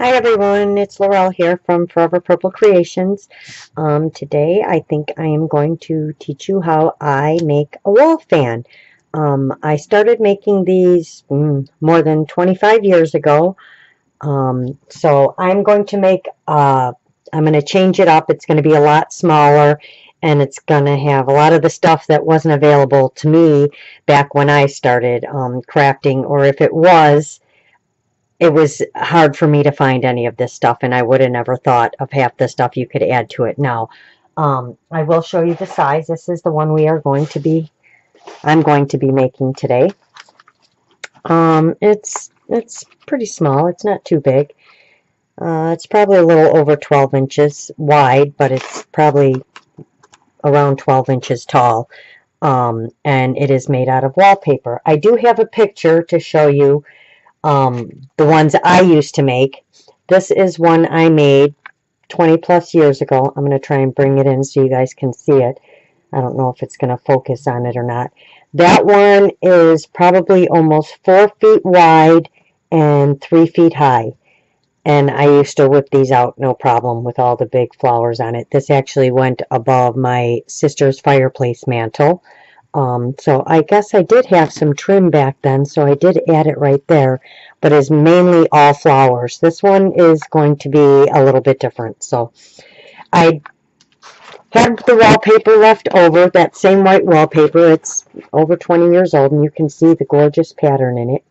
Hi everyone, it's Laurel here from Forever Purple Creations. Today I think I am going to teach you how I make a wall fan. I started making these more than 25 years ago. So I'm going to I'm going to change it up. It's going to be a lot smaller and it's going to have a lot of the stuff that wasn't available to me back when I started crafting, or if it was hard for me to find any of this stuff, and I would have never thought of half the stuff you could add to it now. I will show you the size. This is the one I'm going to be making today. It's pretty small. It's not too big. It's probably a little over 12 inches wide, but it's probably around 12 inches tall. And it is made out of wallpaper. I do have a picture to show you the ones I used to make. This is one I made 20 plus years ago. I'm going to try and bring it in so you guys can see it. I don't know if it's going to focus on it or not. That one is probably almost 4 feet wide and 3 feet high. And I used to whip these out no problem with all the big flowers on it. This actually went above my sister's fireplace mantle. So I guess I did have some trim back then, so I did add it right there, but it's mainly all flowers. This one is going to be a little bit different. So I had the wallpaper left over, that same white wallpaper. It's over 20 years old, and you can see the gorgeous pattern in it.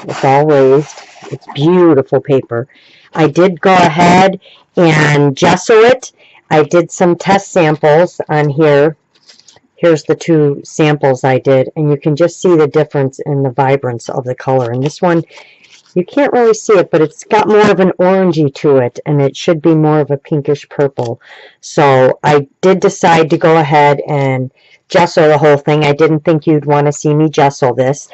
It's all raised. It's beautiful paper. I did go ahead and gesso it. I did some test samples on here. Here's the 2 samples I did, and you can just see the difference in the vibrance of the color. And this one, you can't really see it, but it's got more of an orangey to it, and it should be more of a pinkish purple. So I did decide to go ahead and gesso the whole thing. I didn't think you'd want to see me gesso this,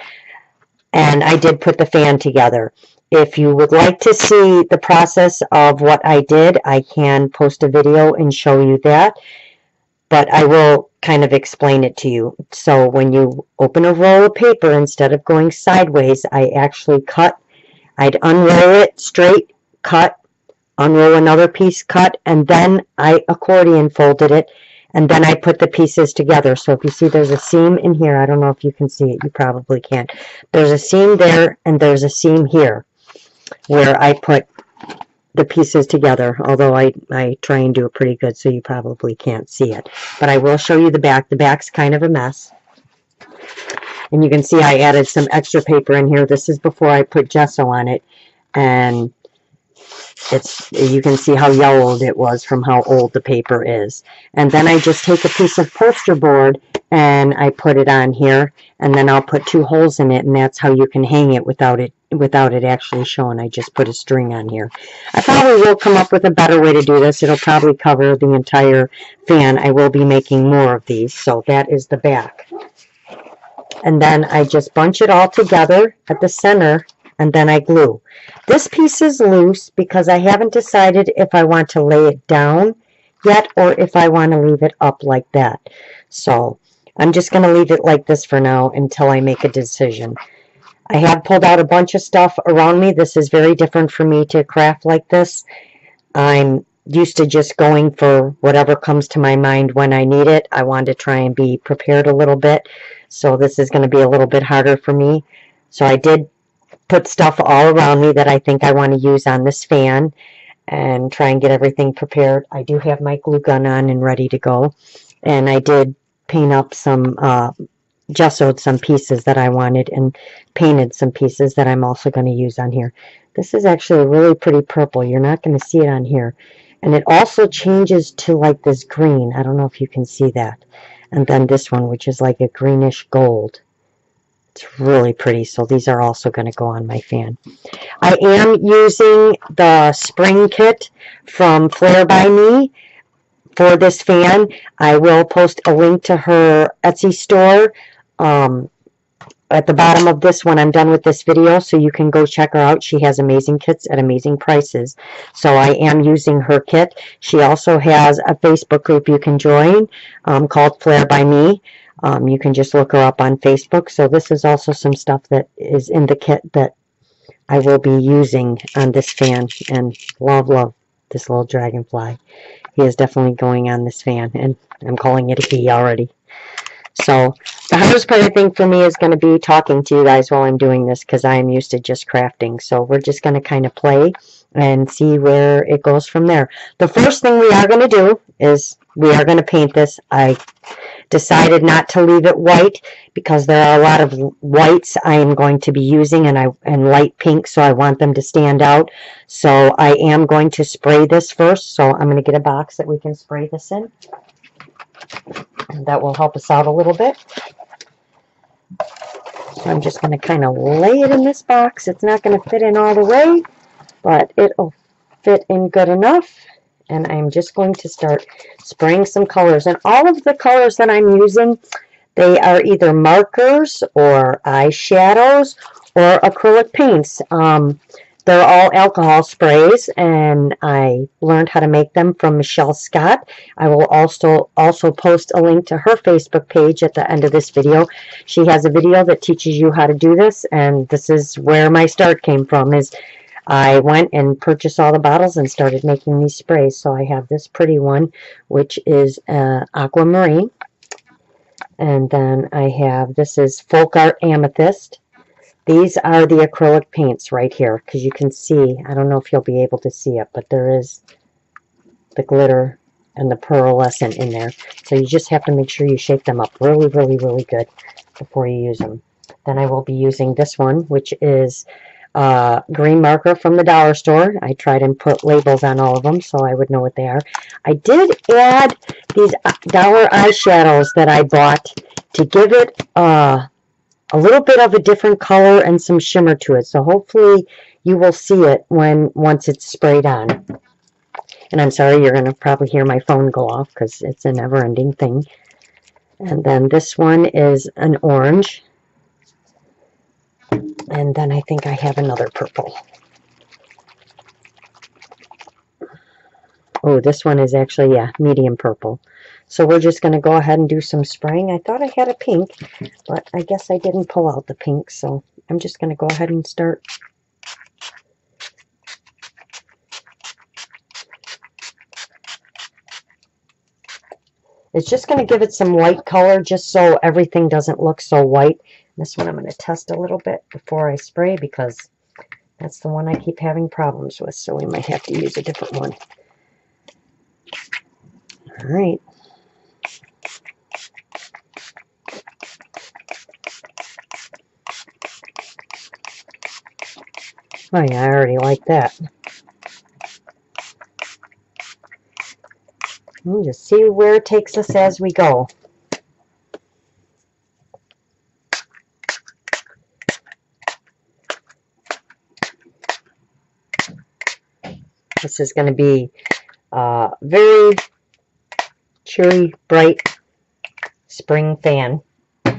and I did put the fan together. If you would like to see the process of what I did, I can post a video and show you that, but I will kind of explain it to you. So when you open a roll of paper, instead of going sideways, I actually I'd unroll it straight, cut, unroll another piece, cut, and then I accordion folded it, and then I put the pieces together. So if you see there's a seam in here, I don't know if you can see it, you probably can't. There's a seam there, and there's a seam here where I put the pieces together, although I try and do it pretty good, so you probably can't see it. But I will show you the back. The back's kind of a mess. And you can see I added some extra paper in here. This is before I put gesso on it. And you can see how yellowed it was from how old the paper is. And then I just take a piece of poster board and I put it on here, and then I'll put 2 holes in it, and that's how you can hang it without it actually showing. I just put a string on here. I probably will come up with a better way to do this. It'll probably cover the entire fan. I will be making more of these. So that is the back. And then I just bunch it all together at the center, and then I glue. This piece is loose because I haven't decided if I want to lay it down yet or if I want to leave it up like that. So I'm just going to leave it like this for now until I make a decision. I have pulled out a bunch of stuff around me. This is very different for me to craft like this. I'm used to just going for whatever comes to my mind when I need it. I want to try and be prepared a little bit. So this is going to be a little bit harder for me. So I did put stuff all around me that I think I want to use on this fan and try and get everything prepared. I do have my glue gun on and ready to go. And I did paint up some, gessoed some pieces that I wanted and painted some pieces that I'm also going to use on here. This is actually a really pretty purple. You're not going to see it on here. And it also changes to like this green. I don't know if you can see that. And then this one, which is like a greenish gold. It's really pretty. So these are also going to go on my fan. I am using the spring kit from FlairbyMe for this fan. I will post a link to her Etsy store at the bottom of this when I'm done with this video, so you can go check her out. She has amazing kits at amazing prices. So I am using her kit. She also has a Facebook group you can join called FlairbyMe. You can just look her up on Facebook. So this is also some stuff that is in the kit that I will be using on this fan. And love this little dragonfly. He is definitely going on this fan, and I'm calling it a he already. So the hardest part, I think, for me is going to be talking to you guys while I'm doing this, because I am used to just crafting. So we're just going to kind of play and see where it goes from there. The first thing we are going to do is we are going to paint this. I decided not to leave it white because there are a lot of whites I am going to be using, and light pink, so I want them to stand out. So I am going to spray this first. So I'm going to get a box that we can spray this in. And that will help us out a little bit. So I'm just going to kind of lay it in this box. It's not going to fit in all the way, but it'll fit in good enough. And I'm just going to start spraying some colors. And all of the colors that I'm using, they are either markers or eyeshadows or acrylic paints. They're all alcohol sprays, and I learned how to make them from Michelle Scott. I will also post a link to her Facebook page at the end of this video. She has a video that teaches you how to do this, and this is where my start came from. Is I went and purchased all the bottles and started making these sprays. So I have this pretty one, which is aquamarine, and then I have, this is Folk Art Amethyst. These are the acrylic paints right here, because you can see, I don't know if you'll be able to see it, but there is the glitter and the pearlescent in there. So you just have to make sure you shake them up really, really, really good before you use them. Then I will be using this one, which is green marker from the dollar store. I tried and put labels on all of them so I would know what they are. I did add these dollar eyeshadows that I bought to give it a little bit of a different color and some shimmer to it. So hopefully you will see it once it's sprayed on. And I'm sorry, you're going to probably hear my phone go off because it's a never-ending thing. And then this one is an orange. And then I think I have another purple. Oh, this one is actually, yeah, medium purple. So we're just going to go ahead and do some spraying. I thought I had a pink, but I guess I didn't pull out the pink. So I'm just going to go ahead and start. It's just going to give it some white color just so everything doesn't look so white. This one I'm going to test a little bit before I spray because that's the one I keep having problems with. So we might have to use a different one. All right. Oh yeah, I already like that. We'll just see where it takes us as we go. This is going to be a very cheery, bright spring fan. All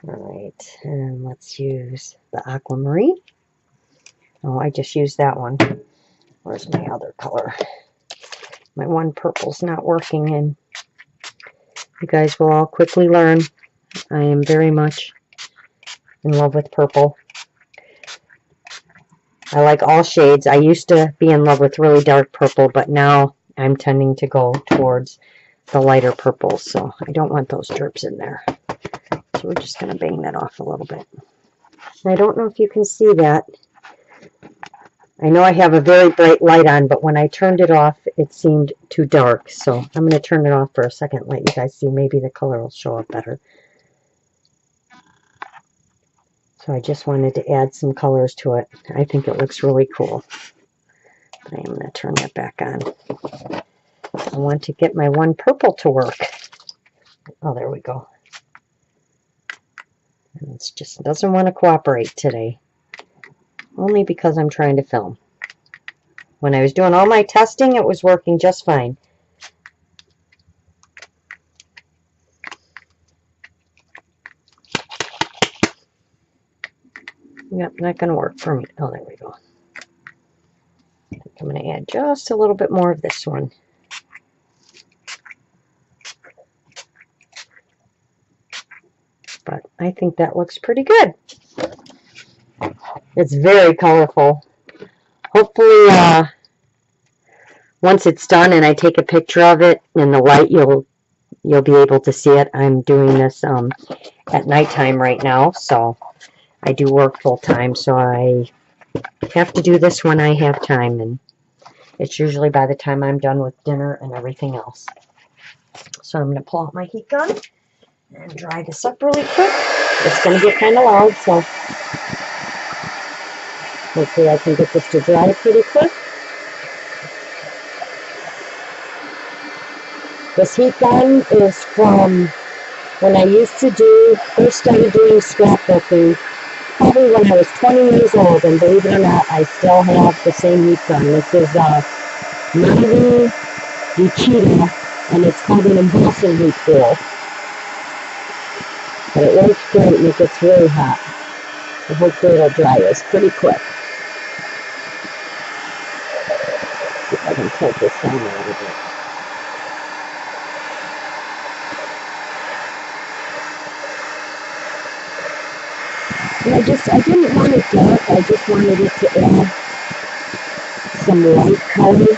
right, and let's use the aquamarine. Oh, I just used that one. Where's my other color? My one purple's not working, and you guys will all quickly learn. I am very much in love with purple. I like all shades. I used to be in love with really dark purple, but now I'm tending to go towards the lighter purples, so I don't want those drips in there. So we're just going to bang that off a little bit. And I don't know if you can see that. I know I have a very bright light on, but when I turned it off, it seemed too dark. So I'm going to turn it off for a second, let you guys see. Maybe the color will show up better. So I just wanted to add some colors to it. I think it looks really cool. But I'm going to turn that back on. I want to get my one purple to work. Oh, there we go. And it just doesn't want to cooperate today. Only because I'm trying to film. When I was doing all my testing, it was working just fine. Yep, not going to work for me. Oh, there we go. I'm going to add just a little bit more of this one. But I think that looks pretty good. It's very colorful. Hopefully, once it's done and I take a picture of it in the light, you'll be able to see it. I'm doing this at nighttime right now, so I do work full time, so I have to do this when I have time, and it's usually by the time I'm done with dinner and everything else. So I'm going to pull out my heat gun and dry this up really quick. It's going to get kind of loud, so hopefully I can get this to dry pretty quick. This heat gun is from when I used to first started doing scrapbooking, probably when I was 20 years old, and believe it or not, I still have the same heat gun. This is a 90 Uchida, and it's called an embossing heat tool. But it works great and it gets really hot. So hopefully it'll dry this pretty quick. See if I can tilt this down a little bit. And I didn't want it dark, I just wanted it to add some light color,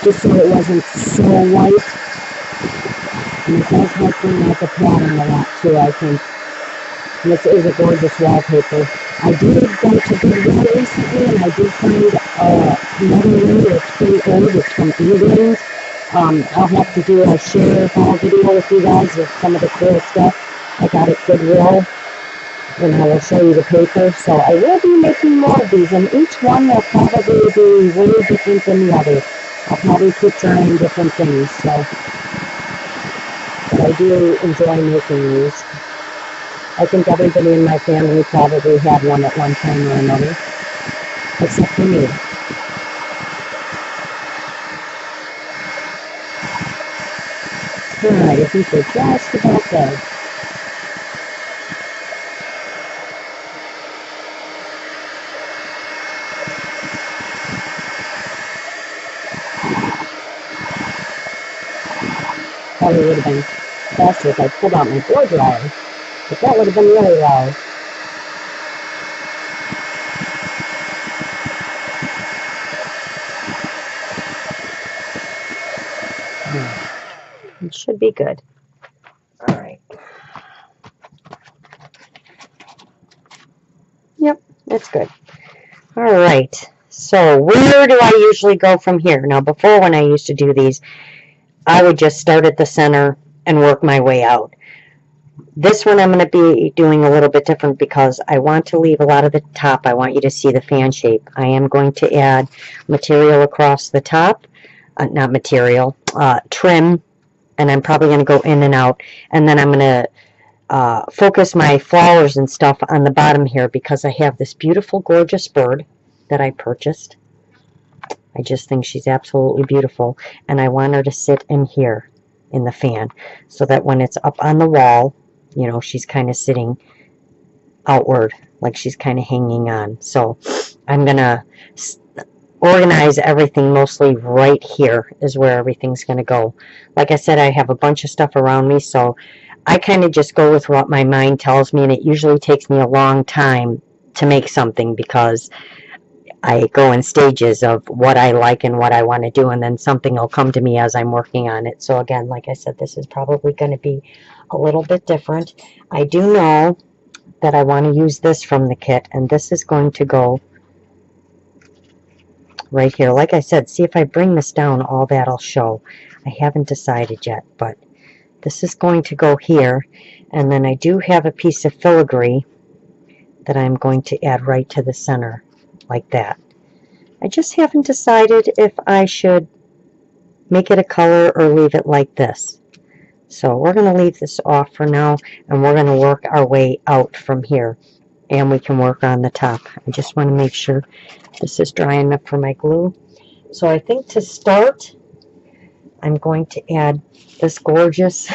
just so it wasn't so white. And it does help bring out the pattern a lot too, I think. And this is a gorgeous wallpaper. I did go to Goodwill recently, and I did find another one that's pretty old. It's from England. I'll have to do a share haul video with you guys with some of the cool stuff I got at Goodwill, and I will show you the paper. So I will be making more of these, and each one will probably be way different than the other. I'll probably keep trying different things, so. But I do enjoy making these. I think everybody in my family probably had one at one time or another, except for me. Alright, I think we're just about there. Probably would have been faster if I pulled out my blow dryer, but that would have been really loud. It should be good. All right. Yep, that's good. All right. So where do I usually go from here? Now, before, when I used to do these, I would just start at the center and work my way out. This one I'm going to be doing a little bit different because I want to leave a lot of the top. I want you to see the fan shape. I am going to add material across the top. Not material, trim. And I'm probably going to go in and out. And then I'm going to focus my flowers and stuff on the bottom here because I have this beautiful, gorgeous bird that I purchased. I just think she's absolutely beautiful. And I want her to sit in here in the fan so that when it's up on the wall, you know, she's kind of sitting outward, like she's kind of hanging on. So I'm going to organize everything mostly right here is where everything's going to go. Like I said, I have a bunch of stuff around me, so I kind of just go with what my mind tells me, and it usually takes me a long time to make something because I go in stages of what I like and what I want to do, and then something will come to me as I'm working on it. So again, like I said, this is probably going to be a little bit different. I do know that I want to use this from the kit, and this is going to go right here. Like I said, see if I bring this down, all that'll show. I haven't decided yet, but this is going to go here, and then I do have a piece of filigree that I'm going to add right to the center, like that. I just haven't decided if I should make it a color or leave it like this. So we're going to leave this off for now, and we're going to work our way out from here, and we can work on the top. I just want to make sure this is dry enough for my glue. So I think to start, I'm going to add this gorgeous,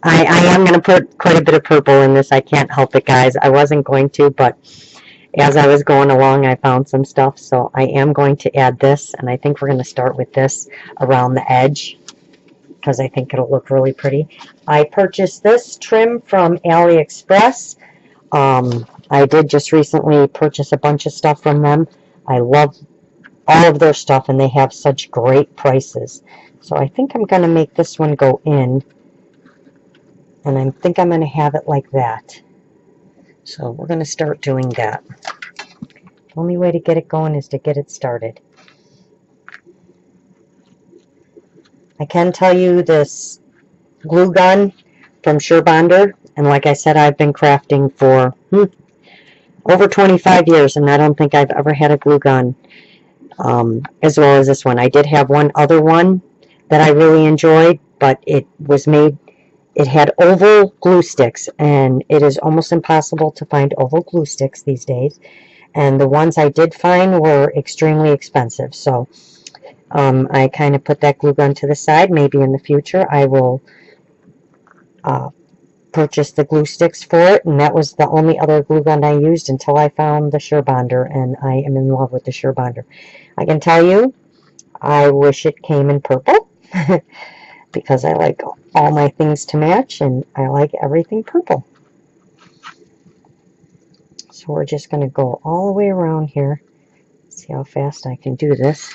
I am going to put quite a bit of purple in this. I can't help it, guys. I wasn't going to, but as I was going along, I found some stuff. So I am going to add this, and I think we're going to start with this around the edge because I think it'll look really pretty. I purchased this trim from AliExpress. I did just recently purchase a bunch of stuff from them. I love all of their stuff, and they have such great prices. So I think I'm going to make this one go in, and I think I'm going to have it like that. So we're going to start doing that. The only way to get it going is to get it started. I can tell you this glue gun from Surebonder, and like I said, I've been crafting for over 25 years, and I don't think I've ever had a glue gun as well as this one. I did have one other one that I really enjoyed, but it was made, it had oval glue sticks, and it is almost impossible to find oval glue sticks these days. And the ones I did find were extremely expensive. So I kind of put that glue gun to the side. Maybe in the future I will purchase the glue sticks for it. And that was the only other glue gun I used until I found the Surebonder, and I am in love with the Surebonder. I can tell you, I wish it came in purple because I like all my things to match, and I like everything purple. So we're just going to go all the way around here. See how fast I can do this.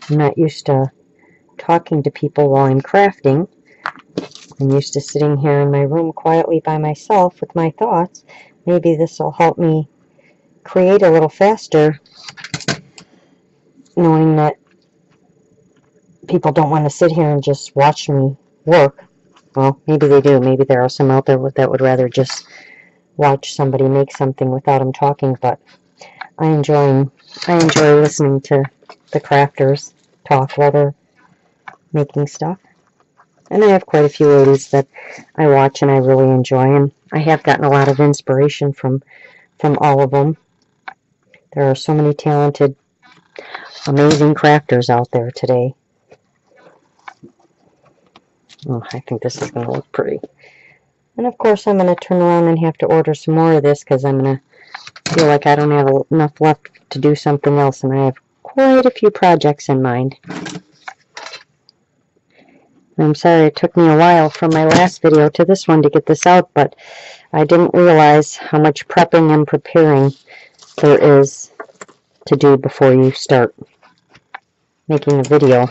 I'm not used to talking to people while I'm crafting. I'm used to sitting here in my room quietly by myself with my thoughts. Maybe this will help me create a little faster, knowing that people don't want to sit here and just watch me work. Well, maybe they do. Maybe there are some out there that would rather just watch somebody make something without them talking, but I enjoy listening to the crafters talk while they're making stuff. And I have quite a few ladies that I watch and I really enjoy, and I have gotten a lot of inspiration from all of them. There are so many talented, amazing crafters out there today. Oh, I think this is going to look pretty. And of course I'm going to turn around and have to order some more of this because I'm going to feel like I don't have enough left to do something else, and I have quite a few projects in mind. I'm sorry it took me a while from my last video to this one to get this out, but I didn't realize how much prepping and preparing there is to do before you start making a video.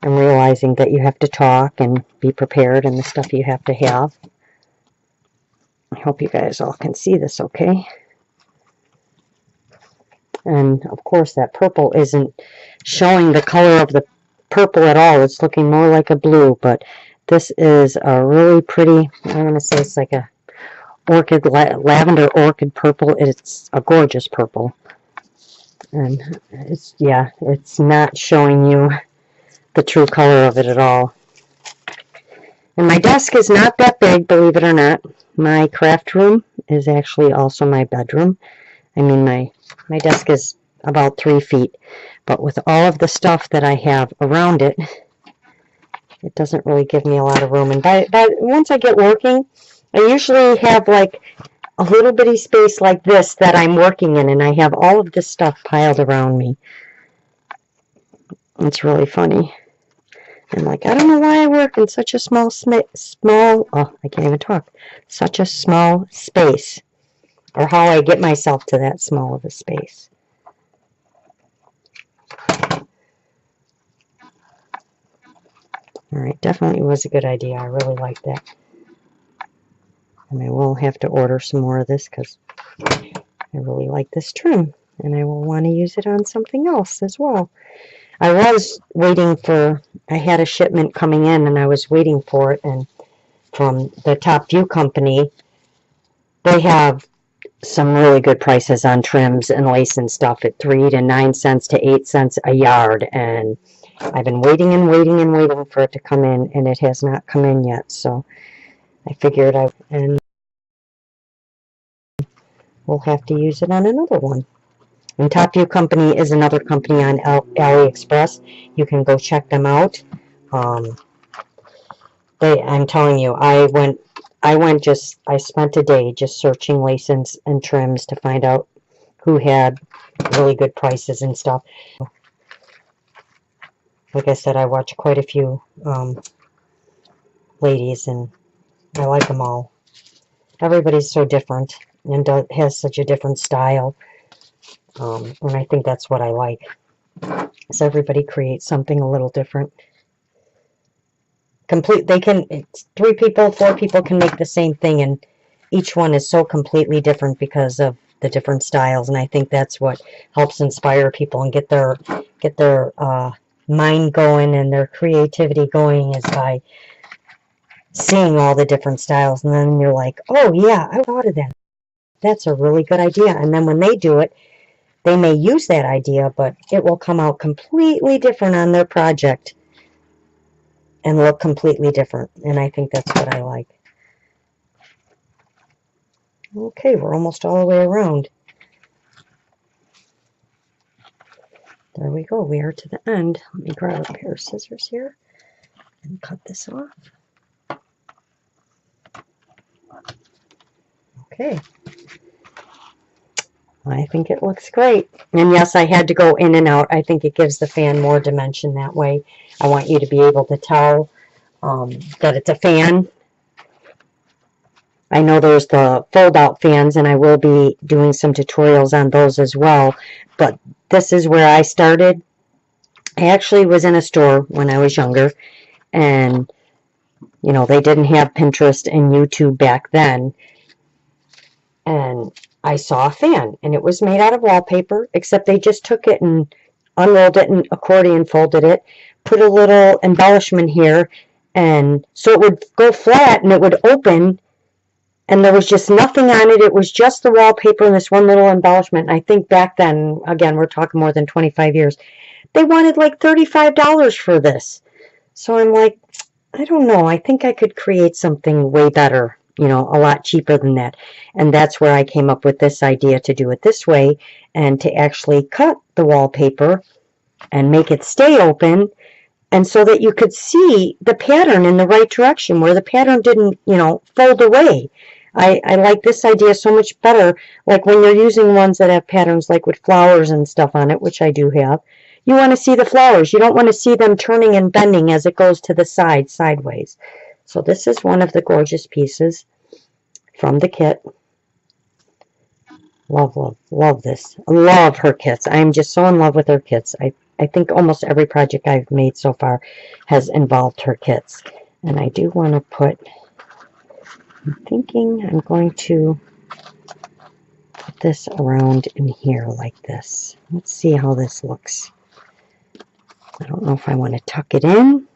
I'm realizing that you have to talk and be prepared and the stuff you have to have. I hope you guys all can see this okay. And of course that purple isn't showing the color of the purple at all. It's looking more like a blue, but this is a really pretty, I'm going to say it's like a orchid, lavender orchid purple. It's a gorgeous purple. And it's, yeah, it's not showing you the true color of it at all. And my desk is not that big, believe it or not. My craft room is actually also my bedroom. I mean, my desk is about 3 feet, but with all of the stuff that I have around it, it doesn't really give me a lot of room. And once I get working, I usually have like a little bitty space like this that I'm working in, and I have all of this stuff piled around me. It's really funny. And like, I don't know why I work in such a small, oh, I can't even talk, such a small space, or how I get myself to that small of a space. Alright, definitely was a good idea. I really like that. And I will have to order some more of this because I really like this trim. And I will want to use it on something else as well. I was waiting for, I had a shipment coming in and I was waiting for it, and from the Top View company, they have some really good prices on trims and lace and stuff at 3 to 9 cents to 8 cents a yard, and I've been waiting and waiting and waiting for it to come in, and it has not come in yet, so I figured and we'll have to use it on another one. And Top View Company is another company on AliExpress. You can go check them out. I'm telling you, I spent a day just searching laces and trims to find out who had really good prices and stuff. Like I said, I watch quite a few ladies, and I like them all. Everybody's so different and has such a different style, and I think that's what I like. Is everybody creates something a little different. They can, 3 people, 4 people can make the same thing, and each one is so completely different because of the different styles, and I think that's what helps inspire people and get their mind going and their creativity going, is by seeing all the different styles, and then you're like, oh yeah, I thought of that. That's a really good idea. And then when they do it, they may use that idea, but it will come out completely different on their project and look completely different. And I think that's what I like. Okay, we're almost all the way around. There we go. We are to the end. Let me grab a pair of scissors here and cut this off. Okay. I think it looks great. And yes, I had to go in and out. I think it gives the fan more dimension that way. I want you to be able to tell that it's a fan. I know there's the fold-out fans, and I will be doing some tutorials on those as well. But this is where I started. I actually was in a store when I was younger, and, you know, they didn't have Pinterest and YouTube back then. And I saw a fan, and it was made out of wallpaper, except they just took it and unrolled it and accordion folded it, put a little embellishment here, and so it would go flat and it would open, and there was just nothing on it. It was just the wallpaper and this one little embellishment. And I think back then, again, we're talking more than 25 years, they wanted like $35 for this. So I'm like, I don't know. I think I could create something way better, you know, a lot cheaper than that. And that's where I came up with this idea to do it this way, and to actually cut the wallpaper and make it stay open, and so that you could see the pattern in the right direction, where the pattern didn't, you know, fold away. I like this idea so much better. Like when you're using ones that have patterns like with flowers and stuff on it, which I do have, you want to see the flowers. You don't want to see them turning and bending as it goes to the side, sideways. So this is one of the gorgeous pieces from the kit. Love, love, love this. Love her kits. I am just so in love with her kits. I think almost every project I've made so far has involved her kits. And I do want to put, I'm thinking I'm going to put this around in here like this. Let's see how this looks. I don't know if I want to tuck it in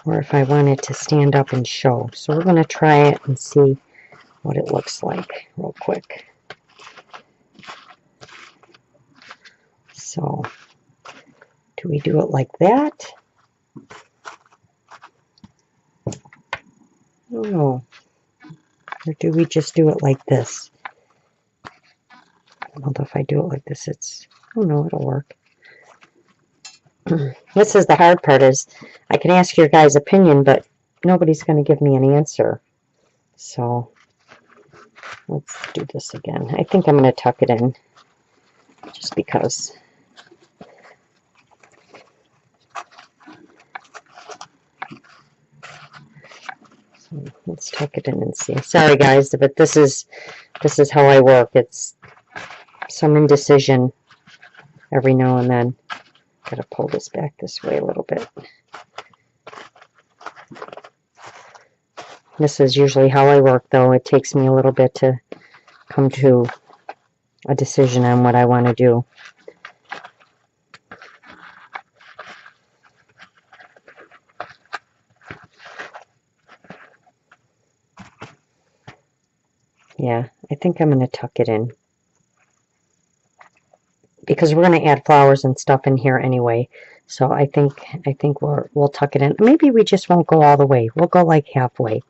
or if I want it to stand up and show. So we're going to try it and see what it looks like real quick. So, do we do it like that? I don't know. Or do we just do it like this? I don't know if I do it like this, oh no, it'll work. This is the hard part, is I can ask your guys' opinion, but nobody's going to give me an answer. So, let's do this again. I think I'm going to tuck it in, just because. So let's tuck it in and see. Sorry guys, but this is how I work. It's some indecision every now and then. Gotta pull this back this way a little bit. This is usually how I work, though. It takes me a little bit to come to a decision on what I want to do. Yeah, I think I'm going to tuck it in, because we're going to add flowers and stuff in here anyway. So I think we'll tuck it in. Maybe we just won't go all the way. We'll go like halfway.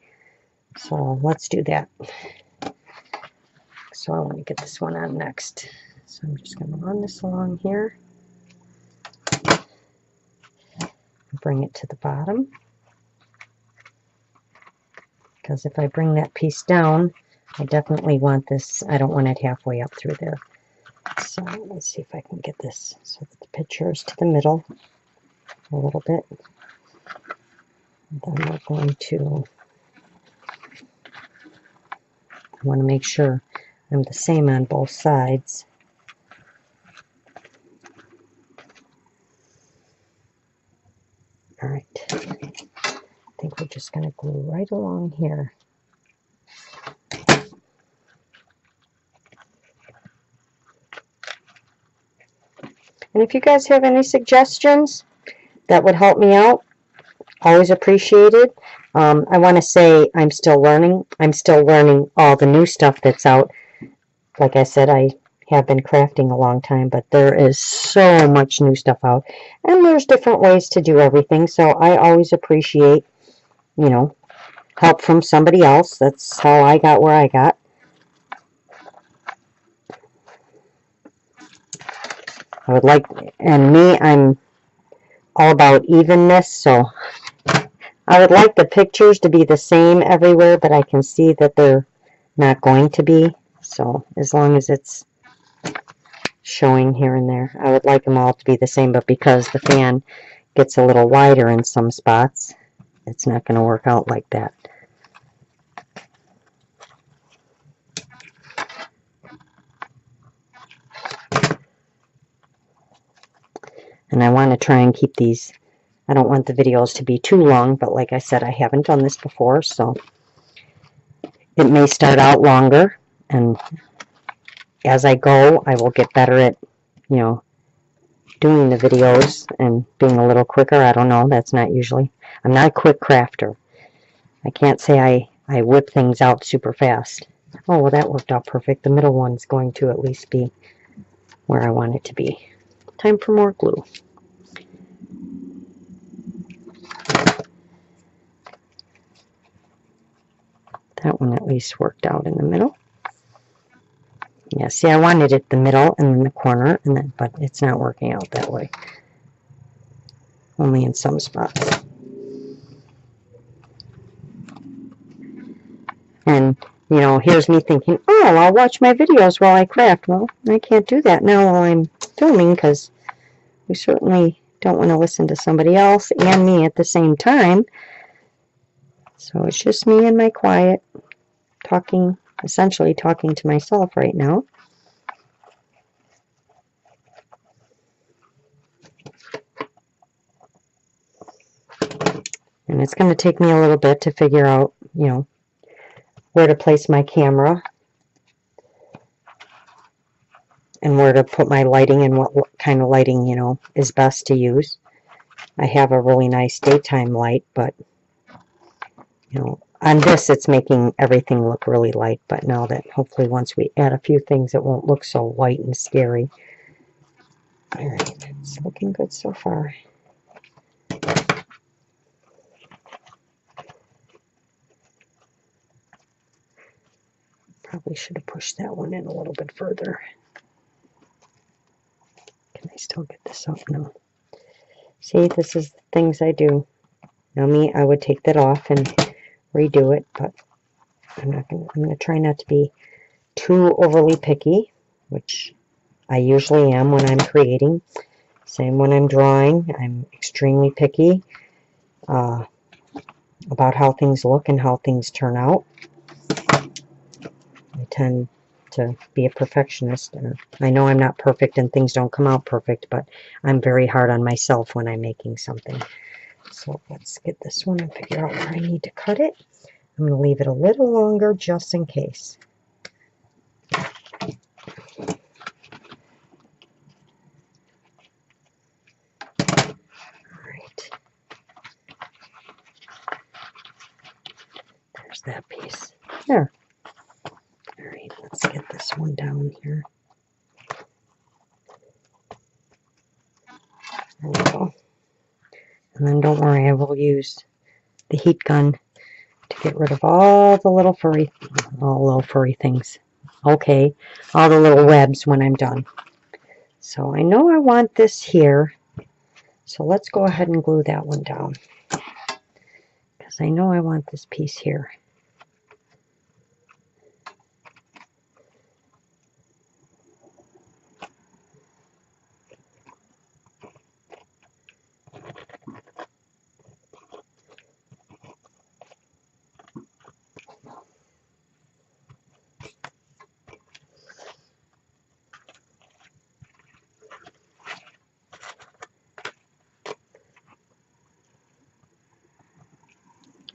So let's do that. So I want to get this one on next. So I'm just going to run this along here. Bring it to the bottom. Because if I bring that piece down, I definitely want this, I don't want it halfway up through there. So let's see if I can get this so that the picture is to the middle a little bit. And then we're going to, I want to make sure I'm the same on both sides. All right, I think we're just going to glue right along here. And if you guys have any suggestions that would help me out, always appreciated. I want to say I'm still learning. I'm still learning all the new stuff that's out. Like I said, I have been crafting a long time, but there is so much new stuff out. And there's different ways to do everything, so I always appreciate, you know, help from somebody else. That's how I got where I got. I would like, and me, I'm all about evenness, so I would like the pictures to be the same everywhere, but I can see that they're not going to be. So as long as it's showing here and there, I would like them all to be the same, but because the fan gets a little wider in some spots, it's not going to work out like that. And I want to try and keep these, I don't want the videos to be too long, but like I said, I haven't done this before, so it may start out longer, and as I go, I will get better at, you know, doing the videos and being a little quicker. I don't know, that's not usually, I'm not a quick crafter. I can't say I whip things out super fast. Oh, well, that worked out perfect. The middle one's going to at least be where I want it to be. Time for more glue. That one at least worked out in the middle. Yeah, see, I wanted it the middle and then the corner, and then, but it's not working out that way. Only in some spots. And, you know, here's me thinking, oh, I'll watch my videos while I craft. Well, I can't do that now while I'm filming, because we certainly don't want to listen to somebody else and me at the same time. So it's just me and my quiet talking, essentially talking to myself right now. And it's going to take me a little bit to figure out, you know, where to place my camera and where to put my lighting and what kind of lighting, you know, is best to use. I have a really nice daytime light, but, you know, on this it's making everything look really light, but now that hopefully once we add a few things it won't look so white and scary. Alright, it's looking good so far. Probably should have pushed that one in a little bit further. Can I still get this off? No. See, this is the things I do. Now me, I would take that off and redo it, but I'm gonna try not to be too overly picky, which I usually am when I'm creating. Same when I'm drawing. I'm extremely picky about how things look and how things turn out. I tend to be a perfectionist. I know I'm not perfect and things don't come out perfect, but I'm very hard on myself when I'm making something. So let's get this one and figure out where I need to cut it. I'm going to leave it a little longer just in case. Alright. There's that piece. There. Alright, let's get this one down here. There we go. And then don't worry, I will use the heat gun to get rid of all the little furry things. Okay, all the little webs when I'm done. So I know I want this here. So let's go ahead and glue that one down. Because I know I want this piece here.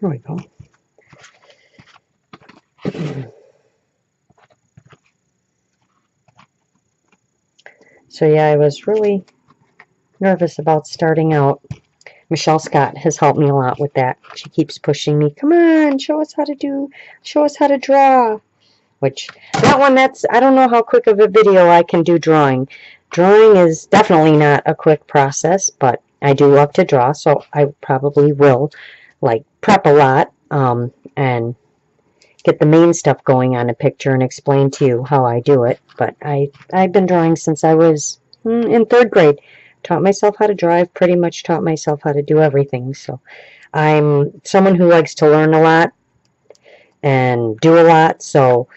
There we go. So yeah, I was really nervous about starting out. Michelle Scott has helped me a lot with that. She keeps pushing me, come on, show us how to draw. Which, that one, I don't know how quick of a video I can do drawing. Drawing is definitely not a quick process, but I do love to draw, so I probably will, like, prep a lot, and get the main stuff going on a picture and explain to you how I do it. But I've been drawing since I was in 3rd grade. Taught myself how to draw. I've pretty much taught myself how to do everything. So I'm someone who likes to learn a lot and do a lot. So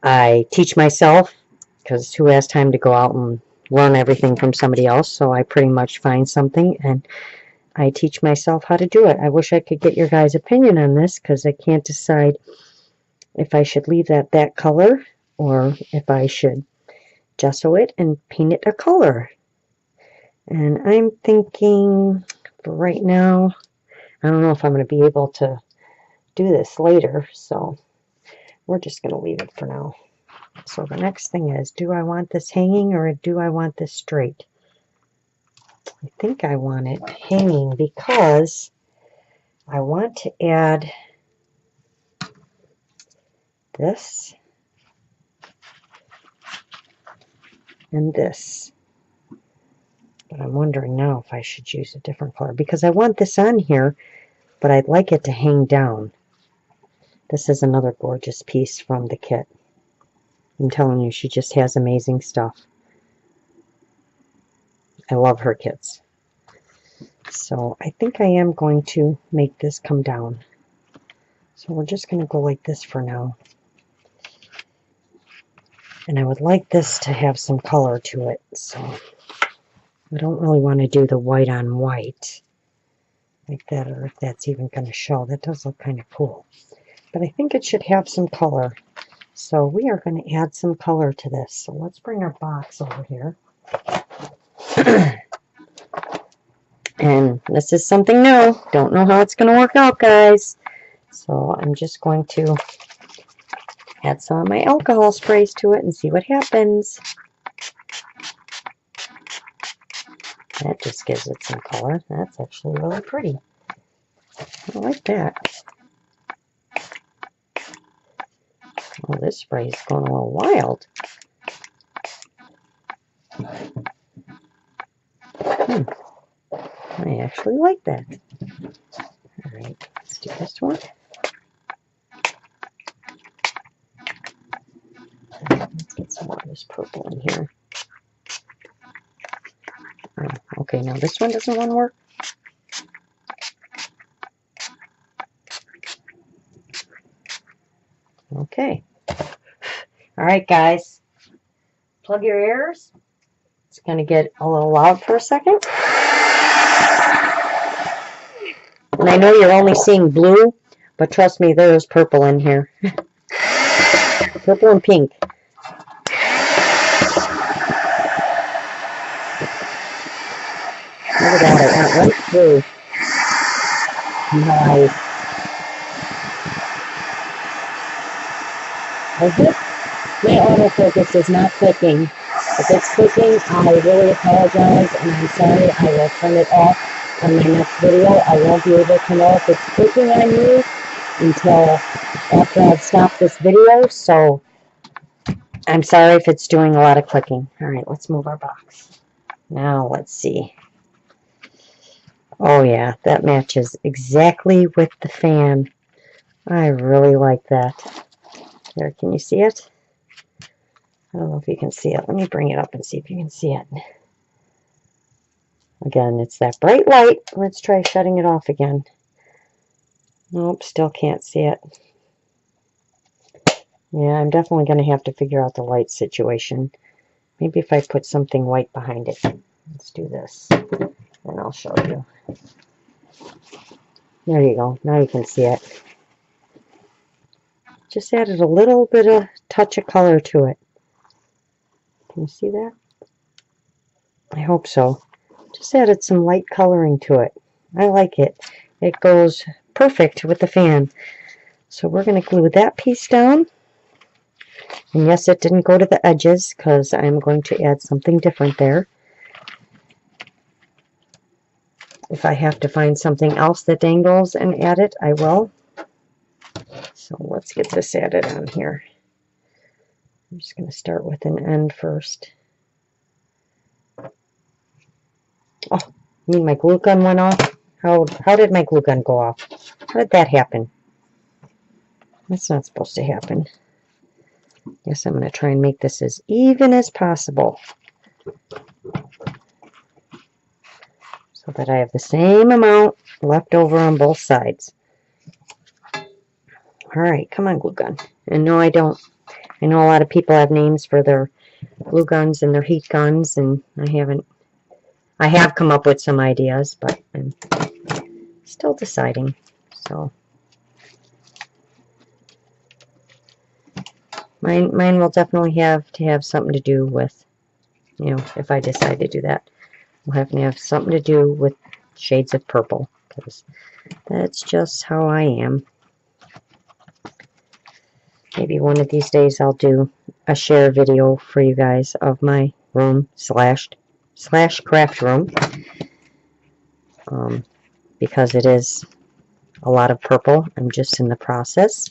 I teach myself, because who has time to go out and learn everything from somebody else? So I pretty much find something and I teach myself how to do it. I wish I could get your guys' opinion on this, because I can't decide if I should leave that color or if I should gesso it and paint it a color. And I'm thinking, for right now, I don't know if I'm going to be able to do this later, so we're just going to leave it for now. So the next thing is, do I want this hanging or do I want this straight? I think I want it hanging because I want to add this and this. But I'm wondering now if I should use a different color, because I want this on here, but I'd like it to hang down. This is another gorgeous piece from the kit. I'm telling you, she just has amazing stuff. I love her kits. So I think I am going to make this come down. So we're just going to go like this for now. And I would like this to have some color to it. So I don't really want to do the white on white like that, or if that's even going to show. That does look kind of cool. But I think it should have some color. So we are going to add some color to this. So let's bring our box over here. And this is something new. Don't know how it's going to work out, guys. So I'm just going to add some of my alcohol sprays to it and see what happens. That just gives it some color. That's actually really pretty. I like that. Oh, this spray is going a little wild. I actually like that. All right, let's do this one. Let's get some more of this purple in here. Oh, okay, now this one doesn't want to work. Okay. All right, guys. Plug your ears. It's going to get a little loud for a second. And I know you're only seeing blue, but trust me, there is purple in here. Purple and pink. Look at that, it went right through. Nice. I hope my autofocus is not clicking. If it's clicking, I really apologize, and I'm sorry. I will turn it off on my next video. I won't be able to know if it's clicking on you until after I've stopped this video, so I'm sorry if it's doing a lot of clicking. All right, let's move our box. Now, let's see. Oh, yeah, that matches exactly with the fan. I really like that. There, can you see it? I don't know if you can see it. Let me bring it up and see if you can see it. Again, it's that bright light. Let's try shutting it off again. Nope, still can't see it. Yeah, I'm definitely going to have to figure out the light situation. Maybe if I put something white behind it. Let's do this, and I'll show you. There you go. Now you can see it. Just added a little bit of touch of color to it. Can you see that? I hope so. Just added some light coloring to it. I like it. It goes perfect with the fan. So we're going to glue that piece down. And yes, it didn't go to the edges because I'm going to add something different there. If I have to find something else that dangles and add it, I will. So let's get this added on here. I'm just going to start with an end first. Oh, I mean my glue gun went off? How did my glue gun go off? How did that happen? That's not supposed to happen. Yes, I'm going to try and make this as even as possible, so that I have the same amount left over on both sides. Alright, come on, glue gun. And no, I don't. I know a lot of people have names for their glue guns and their heat guns, and I haven't. I have come up with some ideas, but I'm still deciding. So mine will definitely have to have something to do with, you know, if I decide to do that, we'll have to have something to do with shades of purple, because that's just how I am. Maybe one of these days I'll do a share video for you guys of my room slash craft room, because it is a lot of purple. I'm just in the process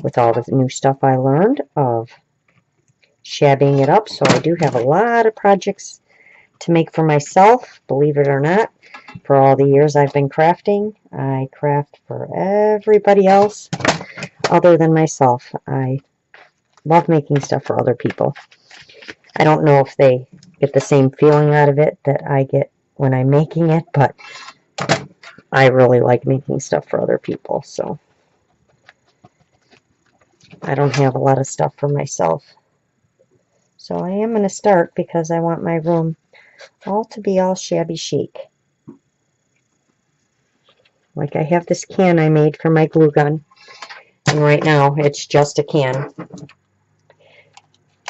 with all the new stuff I learned of shabbying it up, so I do have a lot of projects to make for myself, believe it or not. For all the years I've been crafting, I craft for everybody else other than myself. I love making stuff for other people. I don't know if they get the same feeling out of it that I get when I'm making it, but I really like making stuff for other people, so I don't have a lot of stuff for myself. So I am going to start because I want my room all to be all shabby chic. Like I have this can I made for my glue gun, and right now it's just a can.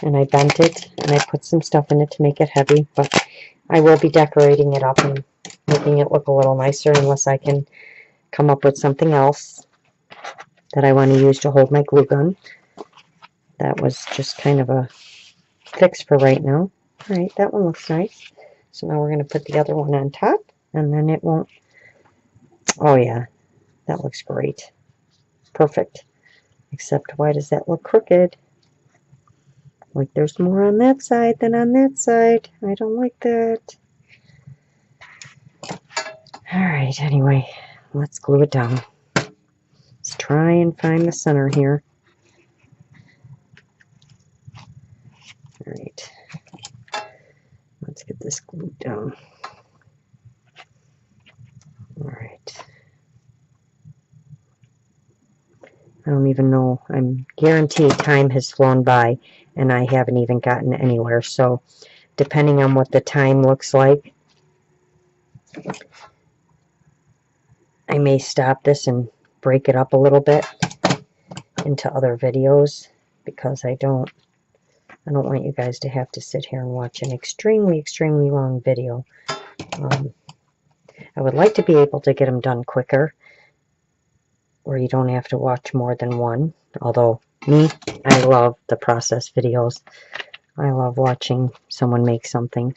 And I bent it and I put some stuff in it to make it heavy, but I will be decorating it up and making it look a little nicer, unless I can come up with something else that I want to use to hold my glue gun. That was just kind of a fix for right now. Alright, that one looks nice. So now we're going to put the other one on top, and then it won't... Oh yeah, that looks great. Perfect. Except why does that look crooked? Like there's more on that side than on that side. I don't like that. Alright, anyway, let's glue it down. Let's try and find the center here. Alright, let's get this glued down. Alright. I don't even know. I'm guaranteed time has flown by and I haven't even gotten anywhere. So depending on what the time looks like, I may stop this and break it up a little bit into other videos, because I don't want you guys to have to sit here and watch an extremely long video. I would like to be able to get them done quicker, where you don't have to watch more than one. Although me, I love the process videos. I love watching someone make something.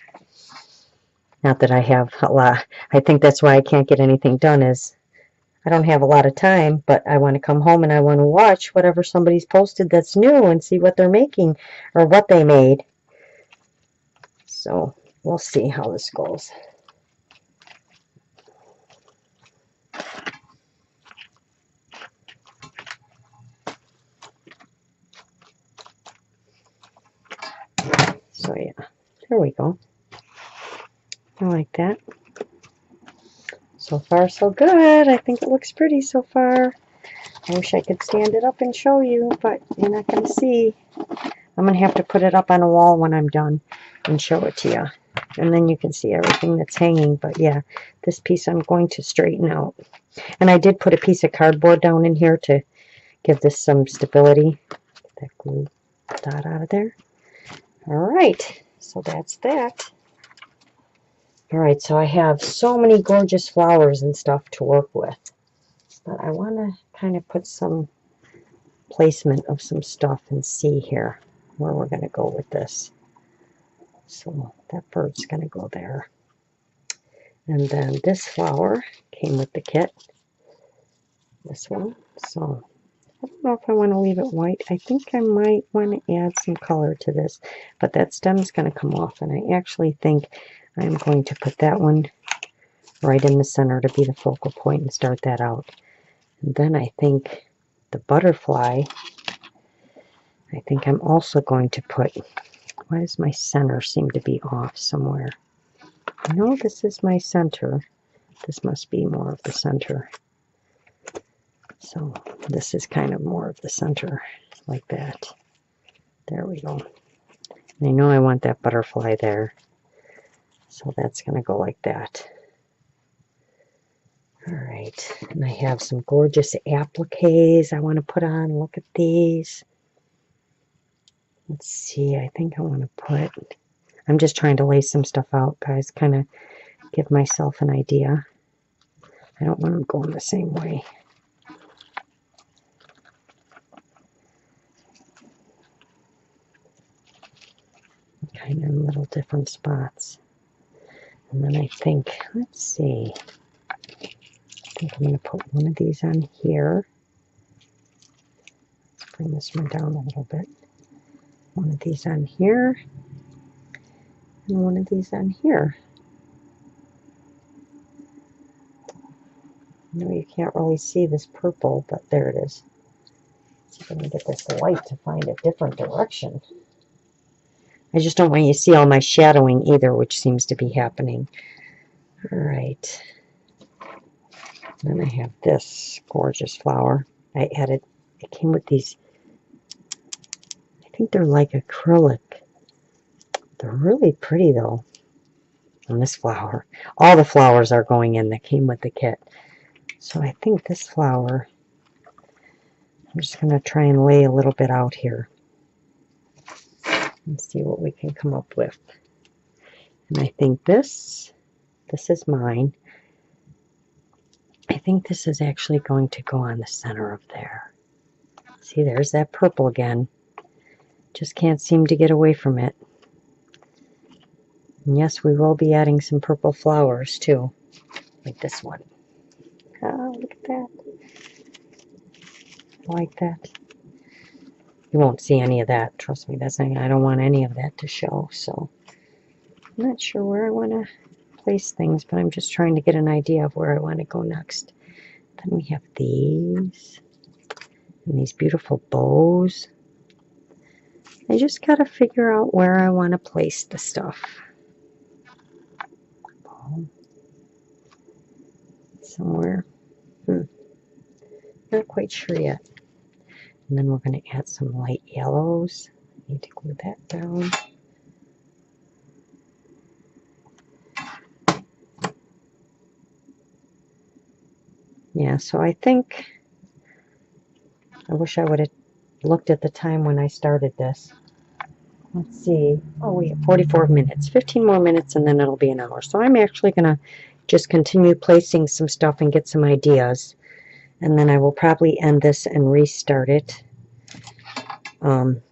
Not that I have a lot. I think that's why I can't get anything done, is I don't have a lot of time, but I want to come home and I want to watch whatever somebody's posted that's new and see what they're making or what they made. So we'll see how this goes. So yeah, there we go. I like that. So far so good. I think it looks pretty so far. I wish I could stand it up and show you, but you're not going to see. I'm going to have to put it up on a wall when I'm done and show it to you. And then you can see everything that's hanging. But yeah, this piece I'm going to straighten out. And I did put a piece of cardboard down in here to give this some stability. Get that glue dot out of there. Alright, so that's that. Alright, so I have so many gorgeous flowers and stuff to work with. But I want to kind of put some placement of some stuff and see here where we're going to go with this. So that bird's going to go there. And then this flower came with the kit. This one. So I don't know if I want to leave it white. I think I might want to add some color to this. But that stem's going to come off. And I actually think I'm going to put that one right in the center to be the focal point and start that out. And then I think the butterfly, I think I'm also going to put, why does my center seem to be off somewhere? No, this is my center. This must be more of the center. So this is kind of more of the center, like that. There we go. And I know I want that butterfly there. So that's going to go like that. All right. And I have some gorgeous appliques I want to put on. Look at these. Let's see. I think I want to put... I'm just trying to lay some stuff out, guys. Kind of give myself an idea. I don't want them going the same way. Kind of in little different spots. And then I think, let's see. I think I'm going to put one of these on here. Let's bring this one down a little bit. One of these on here. And one of these on here. I know you can't really see this purple, but there it is. Let's see if I can get this light to find a different direction. I just don't want you to see all my shadowing either, which seems to be happening. All right. Then I have this gorgeous flower. I added, it came with these, I think they're like acrylic. They're really pretty though. And this flower. All the flowers are going in that came with the kit. So I think this flower, I'm just going to try and lay a little bit out here. And see what we can come up with. And I think this is mine. I think this is actually going to go on the center of there. See, there's that purple again. Just can't seem to get away from it. And yes, we will be adding some purple flowers too, like this one. Oh, look at that. I like that. You won't see any of that. Trust me, that's not, I don't want any of that to show. So I'm not sure where I want to place things, but I'm just trying to get an idea of where I want to go next. Then we have these and these beautiful bows. I just got to figure out where I want to place the stuff. Somewhere. Not quite sure yet. And then we're going to add some light yellows. Need to glue that down. Yeah, so I think, I wish I would have looked at the time when I started this. Let's see. Oh, we have 44 minutes. 15 more minutes and then it'll be an hour. So I'm actually going to just continue placing some stuff and get some ideas. And then I will probably end this and restart it. And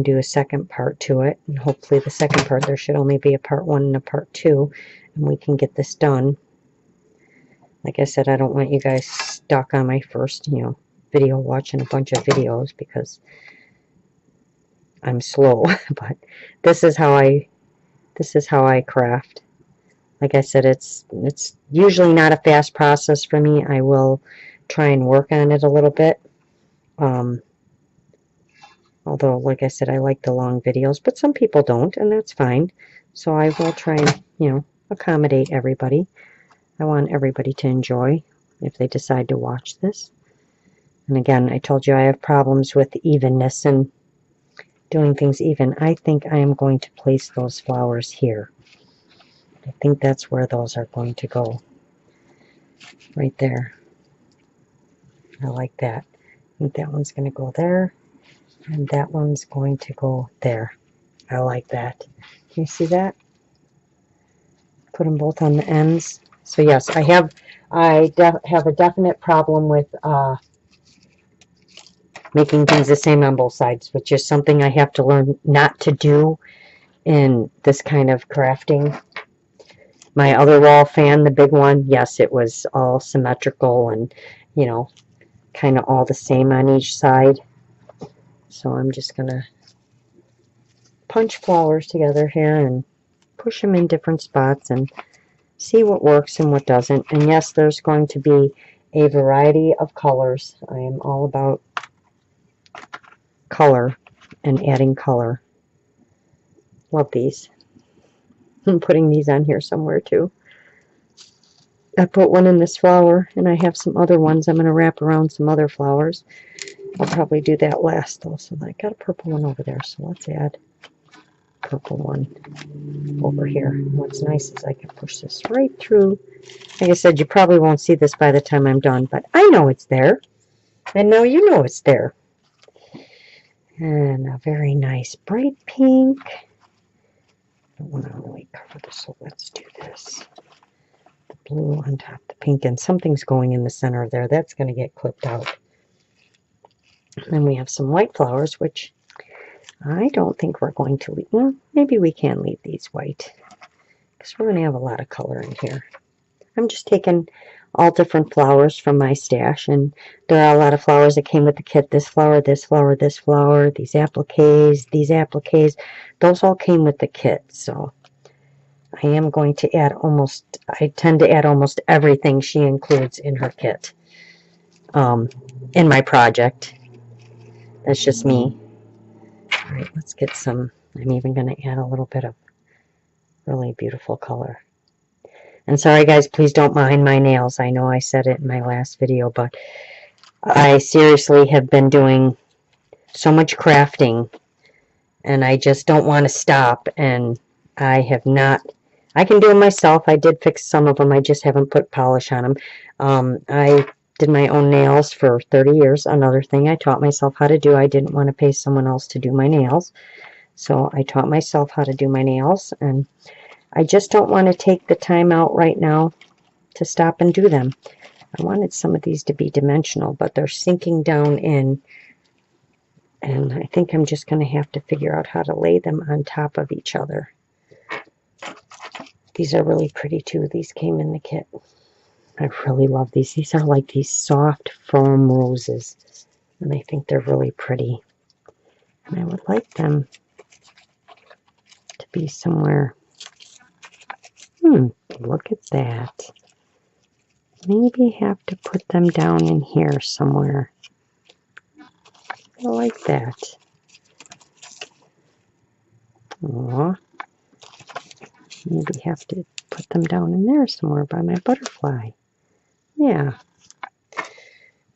do a second part to it. And hopefully the second part, there should only be a part 1 and a part 2. And we can get this done. Like I said, I don't want you guys stuck on my first, video watching a bunch of videos because I'm slow. But this is how I craft. Like I said, it's usually not a fast process for me. I will try and work on it a little bit. Although, like I said, I like the long videos, but some people don't, and that's fine. So I will try and, accommodate everybody. I want everybody to enjoy if they decide to watch this. And again, I told you I have problems with evenness and doing things even. I think I am going to place those flowers here. I think that's where those are going to go. Right there. I like that. I think that one's going to go there. And that one's going to go there. I like that. Can you see that? Put them both on the ends. So yes, I have a definite problem with making things the same on both sides, which is something I have to learn not to do in this kind of crafting. My other wall fan, the big one, yes, it was all symmetrical and, you know, kind of all the same on each side. So I'm just going to punch flowers together here and push them in different spots and see what works and what doesn't. And yes, there's going to be a variety of colors. I am all about color and adding color. Love these. I'm putting these on here somewhere too. I put one in this flower, and I have some other ones I'm going to wrap around some other flowers. I'll probably do that last though. So I got a purple one over there, so let's add a purple one over here. What's nice is I can push this right through. Like I said, you probably won't see this by the time I'm done, but I know it's there. And now you know it's there. And a very nice bright pink. I don't want to really cover this, so let's do this. The blue on top, the pink, and something's going in the center there. That's going to get clipped out. And then we have some white flowers, which I don't think we're going to leave. Well, maybe we can leave these white, because we're going to have a lot of color in here. I'm just taking all different flowers from my stash, and there are a lot of flowers that came with the kit. This flower, this flower, this flower, these appliques, those all came with the kit. So I am going to add I tend to add almost everything she includes in her kit in my project. That's just me. All right, let's get some. I'm even going to add a little bit of really beautiful color. And sorry guys, please don't mind my nails. I know I said it in my last video, but I seriously have been doing so much crafting, and I just don't want to stop, and I have not. I can do them myself. I did fix some of them. I just haven't put polish on them. I did my own nails for 30 years. Another thing I taught myself how to do. I didn't want to pay someone else to do my nails, so I taught myself how to do my nails, and I just don't want to take the time out right now to stop and do them. I wanted some of these to be dimensional, but they're sinking down in, and I think I'm just going to have to figure out how to lay them on top of each other. These are really pretty too. These came in the kit. I really love these. These are like these soft, firm roses, and I think they're really pretty. And I would like them to be somewhere. Look at that. Maybe have to put them down in here somewhere. I like that. Aww. Maybe have to put them down in there somewhere by my butterfly. Yeah.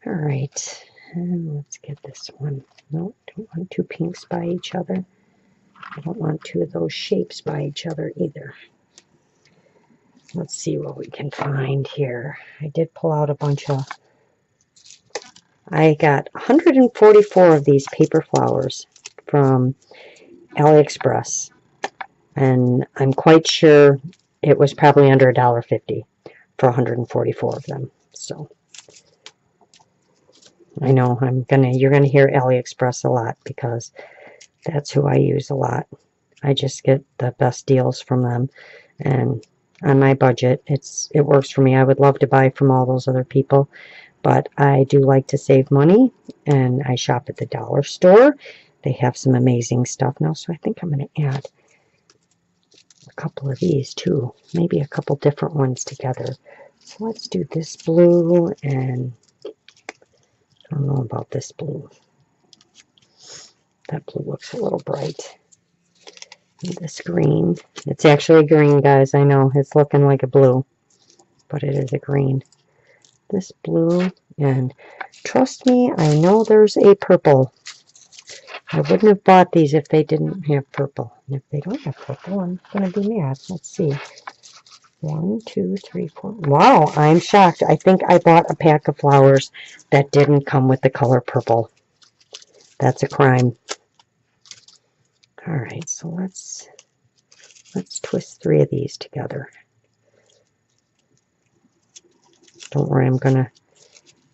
Alright. And let's get this one. No, don't want two pinks by each other. I don't want two of those shapes by each other either. Let's see what we can find here. I did pull out a bunch of... I got 144 of these paper flowers from AliExpress. And I'm quite sure it was probably under $1.50 for 144 of them. So I know you're gonna hear AliExpress a lot, because that's who I use a lot. I just get the best deals from them, and on my budget, it works for me. I would love to buy from all those other people, but I do like to save money, and I shop at the dollar store. They have some amazing stuff now, so I think I'm going to add a couple of these too, maybe a couple different ones together. So let's do this blue, and I don't know about this blue. That blue looks a little bright. This green, it's actually green, guys. I know it's looking like a blue, but it is a green. This blue, and trust me, I know there's a purple. I wouldn't have bought these if they didn't have purple. And if they don't have purple, I'm going to be mad. Let's see. 1, 2, 3, 4. Wow, I'm shocked. I think I bought a pack of flowers that didn't come with the color purple. That's a crime. All right, so let's twist 3 of these together. Don't worry, I'm going to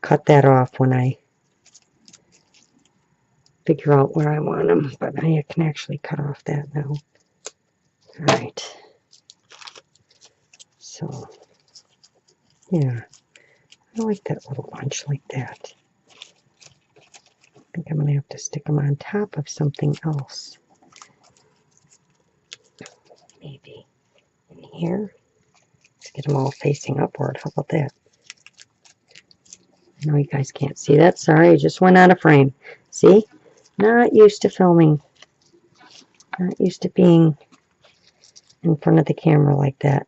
cut that off when I figure out where I want them, but I can actually cut off that now. All right. So, yeah, I like that little bunch like that. I think I'm going to have to stick them on top of something else. Maybe in here. Let's get them all facing upward. How about that? I know you guys can't see that. Sorry, I just went out of frame. See? Not used to filming. Not used to being in front of the camera like that.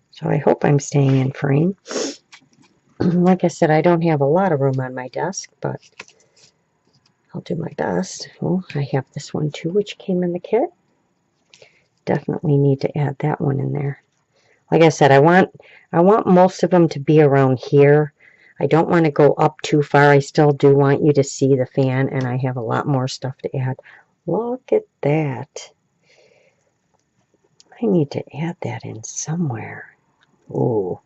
So I hope I'm staying in frame. Like I said, I don't have a lot of room on my desk, but I'll do my best. Oh, I have this one too, which came in the kit. Definitely need to add that one in there. Like I said, I want most of them to be around here. I don't want to go up too far. I still do want you to see the fan, and I have a lot more stuff to add. Look at that. I need to add that in somewhere. Ooh.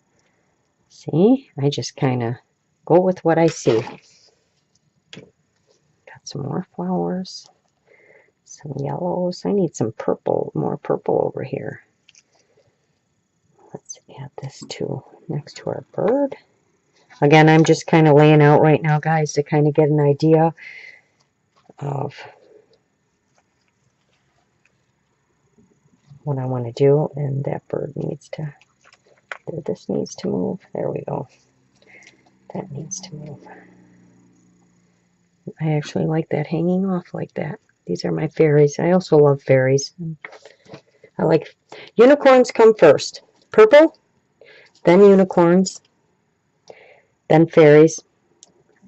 See? I just kind of go with what I see. Got some more flowers. Some yellows. I need some purple, more purple over here. Let's add this too next to our bird. Again, I'm just kind of laying out right now, guys, to kind of get an idea of what I want to do. And that bird needs to, this needs to move. There we go. That needs to move. I actually like that hanging off like that. These are my fairies. I also love fairies. I like unicorns come first. Purple, then unicorns, then fairies,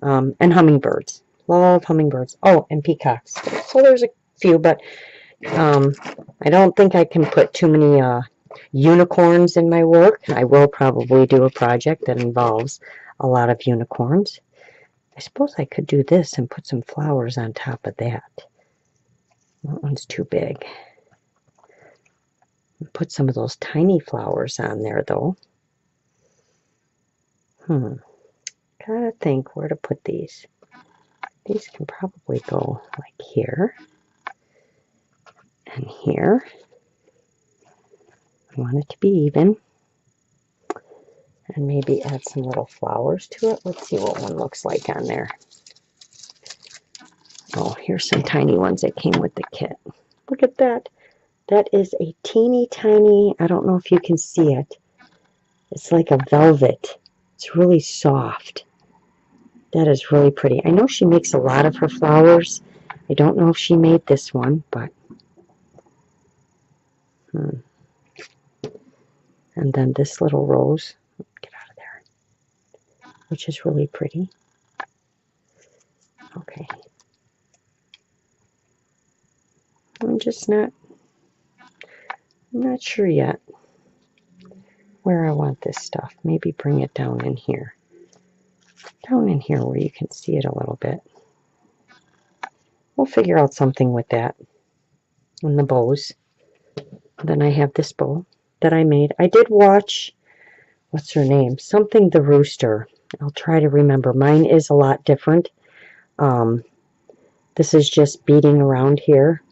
and hummingbirds. Love hummingbirds. Oh, and peacocks. So there's a few, but I don't think I can put too many unicorns in my work. I will probably do a project that involves a lot of unicorns. I suppose I could do this and put some flowers on top of that. That one's too big. Put some of those tiny flowers on there, though. Gotta think where to put these. These can probably go like here and here. I want it to be even. And maybe add some little flowers to it. Let's see what one looks like on there. Oh, here's some tiny ones that came with the kit. Look at that. That is a teeny tiny, I don't know if you can see it. It's like a velvet. It's really soft. That is really pretty. I know she makes a lot of her flowers. I don't know if she made this one, but and then this little rose. Get out of there. Which is really pretty. Okay. I'm just not sure yet where I want this stuff. Maybe bring it down in here. Down in here where you can see it a little bit. We'll figure out something with that. And the bows. Then I have this bow that I made. I did watch, what's her name? Something the Rooster. I'll try to remember. Mine is a lot different. This is just beading around here.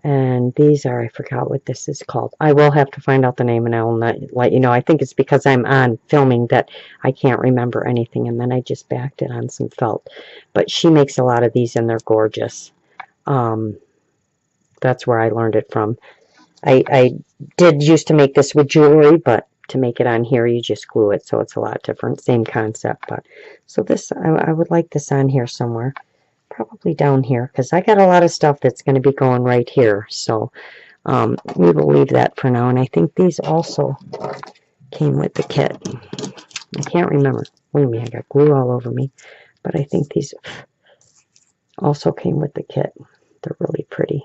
And these are, I forgot what this is called. I will have to find out the name and I will not let you know. I think it's because I'm on filming that I can't remember anything. And then I just backed it on some felt. But she makes a lot of these and they're gorgeous. That's where I learned it from. I did used to make this with jewelry, but to make it on here, you just glue it. So it's a lot different. Same concept. But so this, I would like this on here somewhere. Probably down here, because I got a lot of stuff that's going to be going right here. So we will leave that for now. And I think these also came with the kit. I can't remember. Wait a minute, I got glue all over me. But I think these also came with the kit. They're really pretty.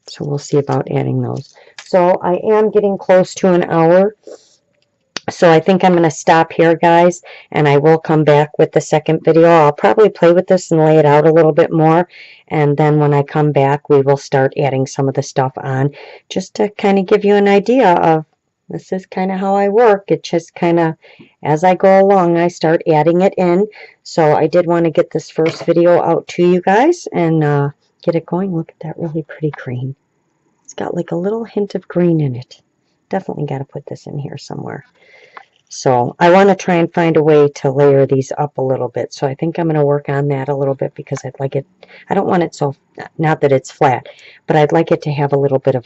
So we'll see about adding those. So I am getting close to an hour. So I think I'm going to stop here, guys, and I will come back with the second video. I'll probably play with this and lay it out a little bit more, and then when I come back, we will start adding some of the stuff on, just to kind of give you an idea of This is kind of how I work. It just kind of, as I go along, I start adding it in. So I did want to get this first video out to you guys and get it going. Look at that really pretty green. It's got like a little hint of green in it. Definitely got to put this in here somewhere. So I want to try and find a way to layer these up a little bit. So I think I'm going to work on that a little bit because I'd like it, I don't want it so, not that it's flat, but I'd like it to have a little bit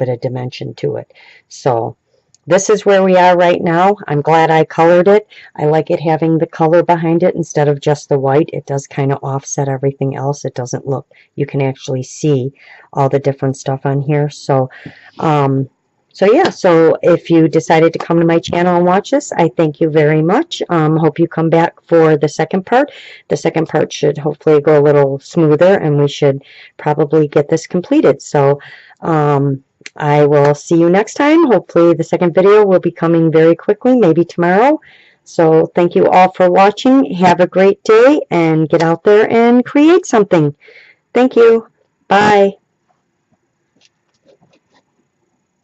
of dimension to it. So this is where we are right now. I'm glad I colored it. I like it having the color behind it instead of just the white. It does kind of offset everything else. It doesn't look, you can actually see all the different stuff on here. So, yeah, so if you decided to come to my channel and watch this, I thank you very much. Hope you come back for the second part. The second part should hopefully go a little smoother, and we should probably get this completed. So I will see you next time. Hopefully the second video will be coming very quickly, maybe tomorrow. So thank you all for watching. Have a great day, and get out there and create something. Thank you. Bye.